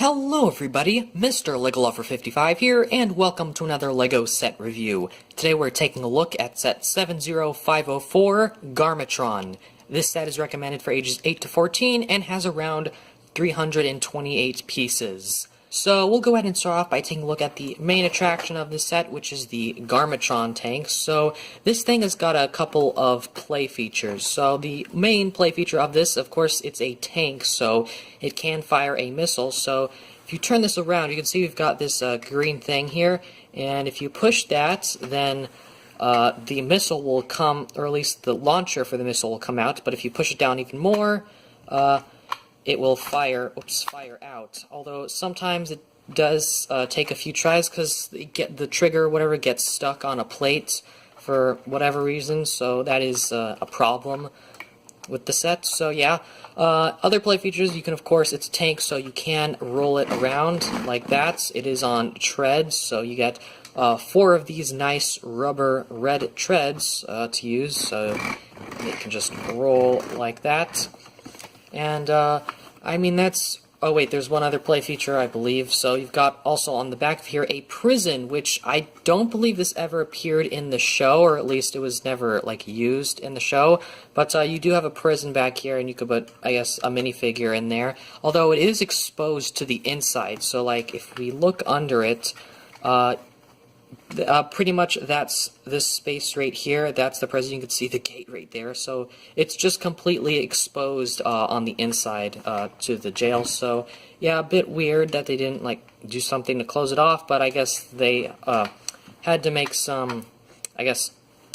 Hello everybody, Mr. LegoLover55 here, and welcome to another LEGO set review. Today we're taking a look at set 70504, Garmatron. This set is recommended for ages 8 to 14 and has around 328 pieces. So we'll go ahead and start off by taking a look at the main attraction of this set, which is the Garmatron tank. So this thing has got a couple of play features. So the main play feature of this, of course, it's a tank, so it can fire a missile. So if you turn this around, you can see we've got this green thing here, and if you push that, then the missile will come, or at least the launcher for the missile will come out. But if you push it down even more, it will fire out. Although sometimes it does take a few tries because the trigger or whatever gets stuck on a plate for whatever reason, so that is a problem with the set. So yeah, other play features, you can, of course, it's a tank, so you can roll it around like that. It is on treads, so you get 4 of these nice rubber red treads to use, so it can just roll like that. And, I mean, that's... Oh, wait, there's one other play feature, I believe. So you've got also on the back of here a prison, which I don't believe this ever appeared in the show, or at least it was never, like, used in the show. But you do have a prison back here, and you could put, I guess, a minifigure in there. Although it is exposed to the inside, so, like, if we look under it, pretty much that's this space right here. That's the prison. You can see the gate right there. So it's just completely exposed on the inside to the jail. So yeah, a bit weird that they didn't like do something to close it off. But I guess they had to make some. I guess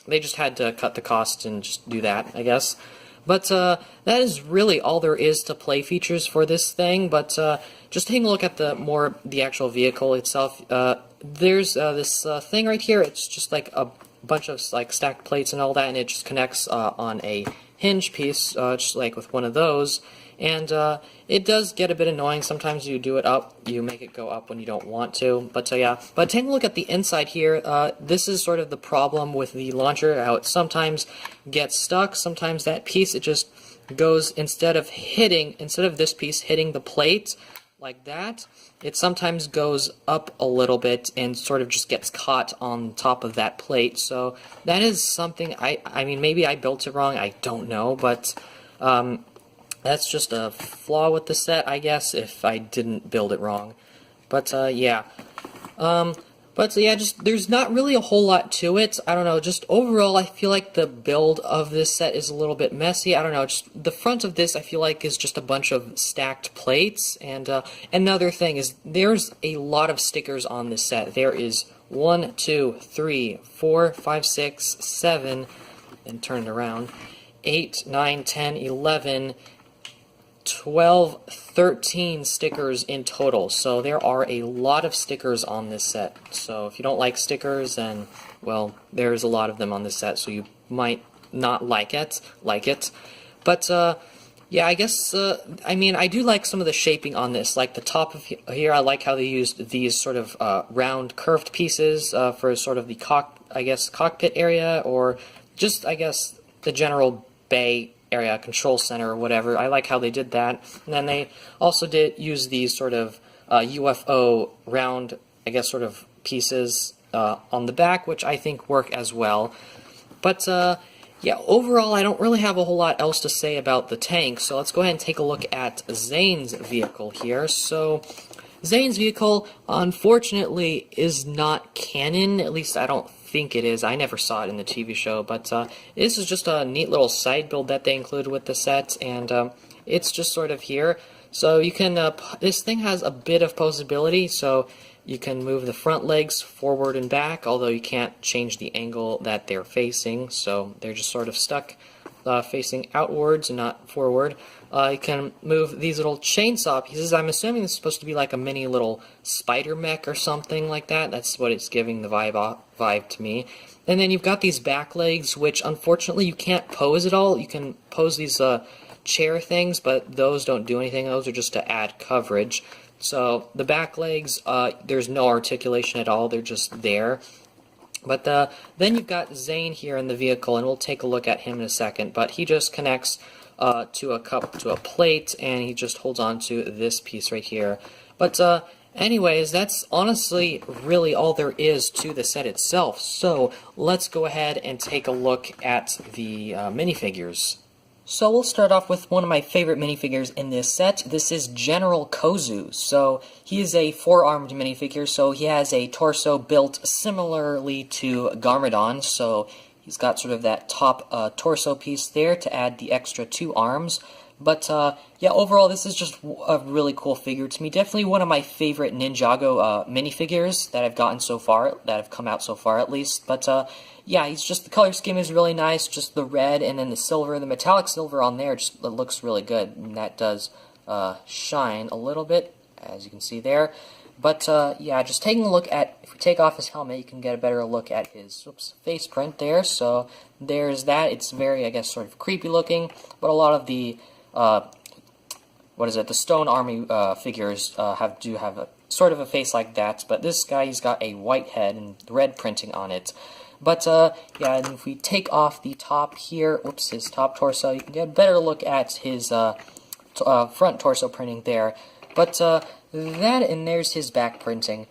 they just had to cut the cost and just do that, I guess. But that is really all there is to play features for this thing. But just taking a look at the actual vehicle itself. There's this thing right here. It's just like a bunch of like stacked plates and all that, and it just connects on a hinge piece, just like with one of those. And it does get a bit annoying. Sometimes you do it up, you make it go up when you don't want to. But yeah, but taking a look at the inside here, this is sort of the problem with the launcher, how it sometimes gets stuck. Sometimes that piece, it just goes, instead of this piece hitting the plate like that, it sometimes goes up a little bit and sort of just gets caught on top of that plate. So that is something, I mean, maybe I built it wrong, I don't know, but that's just a flaw with the set, I guess, if I didn't build it wrong. But yeah. Just there's not really a whole lot to it. I don't know, just overall I feel like the build of this set is a little bit messy. I don't know, just the front of this I feel like is just a bunch of stacked plates. And another thing is there's a lot of stickers on this set. There is 1, 2, 3, 4, 5, 6, 7, and turn it around, 8, 9, 10, 11, 12, 13 stickers in total. So there are a lot of stickers on this set. So if you don't like stickers, then, well, there's a lot of them on this set, so you might not like it. But yeah, I guess, I mean, I do like some of the shaping on this. Like the top of here, I like how they used these sort of round curved pieces for sort of the cockpit area, or just, I guess, the general bay area, control center or whatever. I like how they did that. And then they also did use these sort of UFO round, I guess, sort of pieces on the back, which I think work as well. But yeah, overall I don't really have a whole lot else to say about the tank, so let's go ahead and take a look at Zane's vehicle here. So Zane's vehicle, unfortunately, is not canon. At least I don't think it is. I never saw it in the TV show, but this is just a neat little side build that they included with the set, and it's just sort of here. So you can, this thing has a bit of posability, so you can move the front legs forward and back, although you can't change the angle that they're facing, so they're just sort of stuck facing outwards and not forward. You can move these little chainsaw pieces. I'm assuming this is supposed to be like a mini little spider mech or something like that. That's what it's giving the vibe to me. And then you've got these back legs, which unfortunately you can't pose at all. You can pose these chair things, but those don't do anything. Those are just to add coverage. So the back legs, there's no articulation at all. They're just there. But then you've got Zane here in the vehicle, and we'll take a look at him in a second. But he just connects to a plate, and he just holds on to this piece right here, But anyways, that's honestly really all there is to the set itself. So let's go ahead and take a look at the minifigures. So we'll start off with one of my favorite minifigures in this set. This is General Kozu. So he is a four-armed minifigure, so he has a torso built similarly to Garmatron. So he's got sort of that top torso piece there to add the extra two arms. But yeah, overall this is just a really cool figure to me. Definitely one of my favorite Ninjago minifigures that I've gotten so far, that have come out so far at least. But yeah, he's just, the color scheme is really nice, just the red and then the silver, the metallic silver on there, just it looks really good. And that does shine a little bit, as you can see there. But yeah, just taking a look at, if we take off his helmet, you can get a better look at his face print there. So there's that. It's very, I guess, sort of creepy looking, but a lot of the the Stone Army figures do have a sort of a face like that, but this guy, he's got a white head and red printing on it. But yeah, and if we take off the top here, whoops, his top torso, you can get a better look at his front torso printing there. But that, and there's his back printing.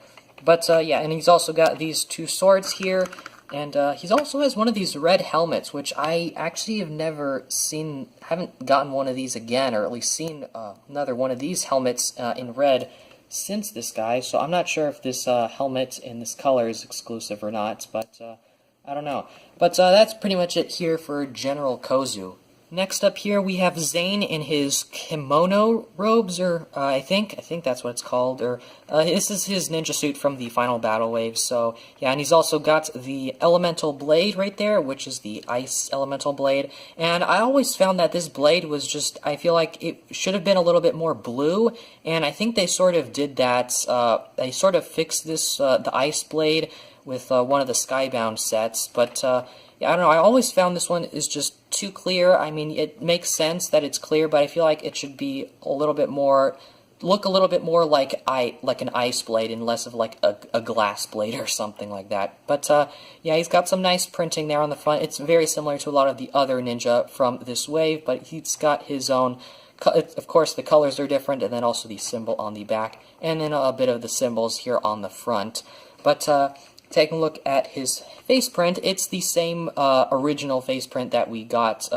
But yeah, and he's also got these two swords here. And he also has one of these red helmets, which I actually have never seen, haven't gotten one of these again, or at least seen another one of these helmets in red since this guy. So I'm not sure if this helmet in this color is exclusive or not, but I don't know. But that's pretty much it here for General Kozu. Next up here we have Zane in his kimono robes, or I think that's what it's called, or this is his ninja suit from the final battle wave. So yeah, and he's also got the elemental blade right there, which is the ice elemental blade. And I always found that this blade was just, I feel like it should have been a little bit more blue, and I think they sort of did that. They sort of fixed this the ice blade with one of the Skybound sets, but yeah, I don't know, I always found this one is just too clear. I mean, it makes sense that it's clear, but I feel like it should be a little bit more, look a little bit more like an ice blade and less of like a glass blade or something like that. But yeah, he's got some nice printing there on the front. It's very similar to a lot of the other ninja from this wave, but he's got his own, of course the colors are different, and then also the symbol on the back, and then a bit of the symbols here on the front. But taking a look at his face print, it's the same original face print that we got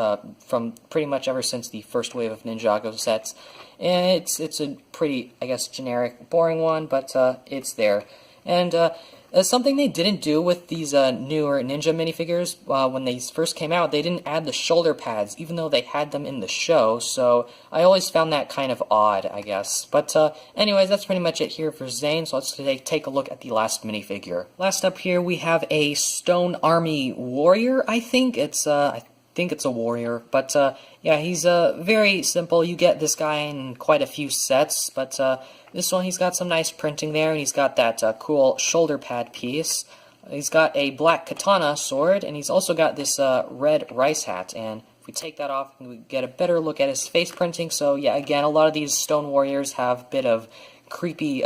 from pretty much ever since the first wave of Ninjago sets. And it's a pretty, I guess, generic, boring one, but it's there. And something they didn't do with these newer Ninja minifigures, when they first came out, they didn't add the shoulder pads, even though they had them in the show, so I always found that kind of odd, I guess. But anyways, that's pretty much it here for Zane, so let's take a look at the last minifigure. Last up here, we have a Stone Army warrior, I think it's a warrior, but yeah, he's very simple. You get this guy in quite a few sets, but this one, he's got some nice printing there, and he's got that cool shoulder pad piece. He's got a black katana sword, and he's also got this red rice hat, and if we take that off, we get a better look at his face printing. So yeah, again, a lot of these stone warriors have a bit of creepy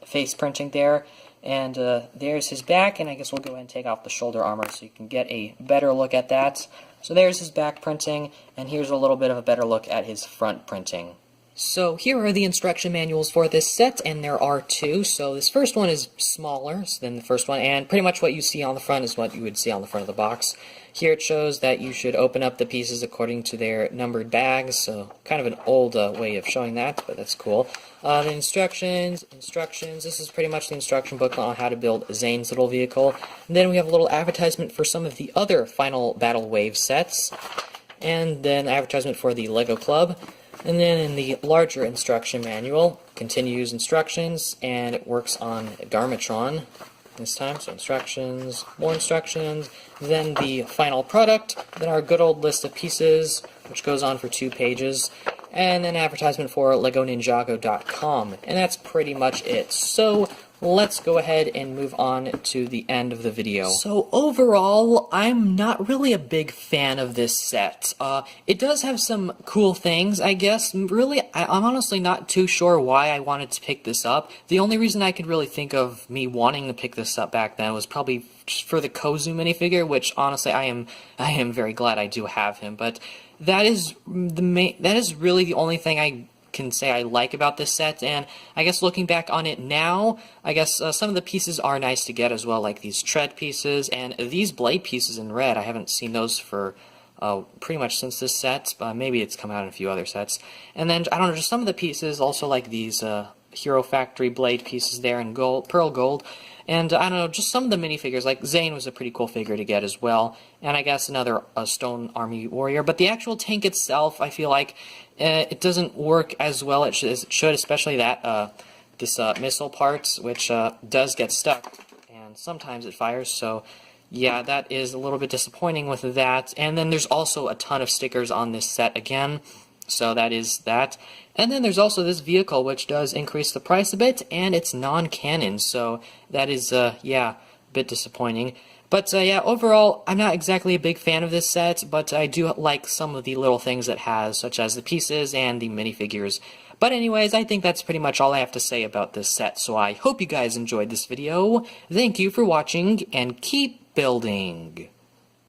face printing there. And there's his back, and I guess we'll go ahead and take off the shoulder armor so you can get a better look at that. So there's his back printing, and here's a little bit of a better look at his front printing. So here are the instruction manuals for this set, and there are two. So this first one is smaller than the first one, and pretty much what you see on the front is what you would see on the front of the box. Here it shows that you should open up the pieces according to their numbered bags, so kind of an old way of showing that, but that's cool. The instructions, this is pretty much the instruction booklet on how to build Zane's little vehicle. And then we have a little advertisement for some of the other Final Battle Wave sets, and then advertisement for the Lego Club. And then in the larger instruction manual, continues instructions, and it works on Garmatron this time. So instructions, more instructions, then the final product, then our good old list of pieces, which goes on for 2 pages, and then advertisement for LegoNinjago.com. And that's pretty much it. So let's go ahead and move on to the end of the video. So overall, I'm not really a big fan of this set. It does have some cool things, I guess. Really, I'm honestly not too sure why I wanted to pick this up. The only reason I could really think of me wanting to pick this up back then was probably just for the Kozu minifigure, which honestly I am very glad I do have him. But that is really the only thing I can say I like about this set, and I guess looking back on it now, I guess some of the pieces are nice to get as well, like these tread pieces, and these blade pieces in red. I haven't seen those for pretty much since this set, but maybe it's come out in a few other sets. And then, I don't know, just some of the pieces, also like these Hero Factory blade pieces there in gold, pearl gold. And I don't know, just some of the minifigures, like Zane was a pretty cool figure to get as well. And I guess another Stone Army Warrior. But the actual tank itself, I feel like it doesn't work as well as it should, especially that this missile part, which does get stuck. And sometimes it fires, so yeah, that is a little bit disappointing with that. And then there's also a ton of stickers on this set again. So that is that. And then there's also this vehicle, which does increase the price a bit, and it's non-canon, so that is, yeah, a bit disappointing. But, yeah, overall, I'm not exactly a big fan of this set, but I do like some of the little things it has, such as the pieces and the minifigures. But anyways, I think that's pretty much all I have to say about this set, so I hope you guys enjoyed this video. Thank you for watching, and keep building!